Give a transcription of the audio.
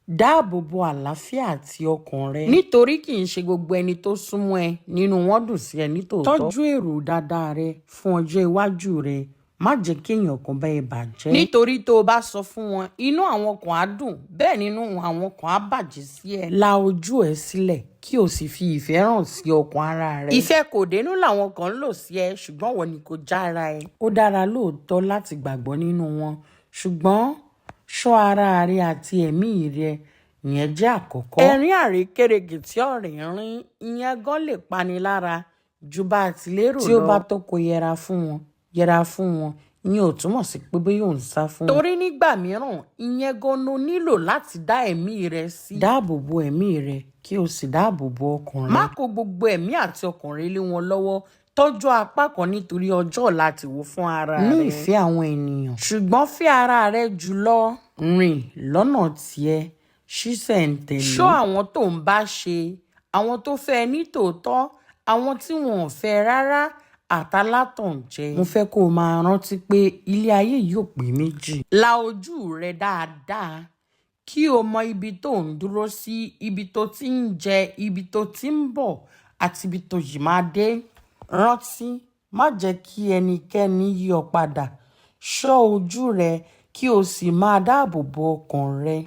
Dáàbò bo àlàáfíà àti ọkàn rẹ. Nítorí kì í ṣe gbogbo ẹni tó súnmọ́ ẹ nínú wọn dùn sí ẹ nítòótọ́. Tọ́jú èrò dáadáa rẹ fún ọjọ́ iwájú rẹ. Má jẹ́ kí èèyàn kan bá ẹ bàjẹ́. Nítorí tó o bá sọ fún wọn, inú àwọn kan á dùn, bẹ́ẹ̀ nínú àwọn kan á bàjẹ́ sí ẹ. La ojú ẹ sílẹ̀ kí o sì fi ìfẹ́ hàn sí ọkàn ara rẹ. Ìfẹ́ kò dénú làwọn kan ń lò sí ẹ, ṣùgbọ́n wọ́n ní kò jára ẹ. Ó dára lóòótọ́ láti gbàgbọ́ nínú wọn, ṣùgbọ́n ṣọ́ ara rẹ àti ẹ̀mí rẹ, ìyẹn jẹ́ àkọ́kọ́. Ẹ̀rín àrékérekè tí ọ̀rẹ́ ń rín, ìyẹn gan lè pani lára ju bá a ti lérò lọ. Tí ó bá tó kó yẹra fún wọn, ìyẹn ò túmọ̀ sí pé bóyá ò ń sá fún wọn. Torí nígbà mìíràn, ìyẹn gan ló nílò láti dá ẹ̀mí rẹ sí. Dáàbò bo ẹ̀mí rẹ kí o sì dáàbò bo ọkàn rẹ. Má kó gbogbo ẹ̀mí àti ọkàn rẹ lé wọn lọ́wọ́. Tọ́jú apá kan nítorí ọjọ́ ọ̀la ti wò fún ara rẹ. Ní ìfẹ́ àwọn ènìyàn, ṣùgbọ́n fẹ́ ara rẹ jùlọ. Rìn lọ́nà tiẹ̀, ṣísẹ̀ntẹ̀lé. Ṣọ́ àwọn tó ń bá ṣe, àwọn tó fẹ́ ní tòótọ́, àwọn tí wọn ò fẹ́ rárá, àtàlátànjẹ. Mo fẹ́ kó o máa rántí pé ilé ayé yóò pé méjì. La ojú rẹ dáadáa kí o mọ ibi tó ń dúró sí, ibi tó ti ń jẹ, ibi tó ti ń bọ̀ àti ibi tó yìí máa dé. Rántí, má jẹ́ kí ẹnikẹ́ni yí ọ padà. Ṣọ́ ojú rẹ kí o sì máa dáàbò bo ọkàn rẹ.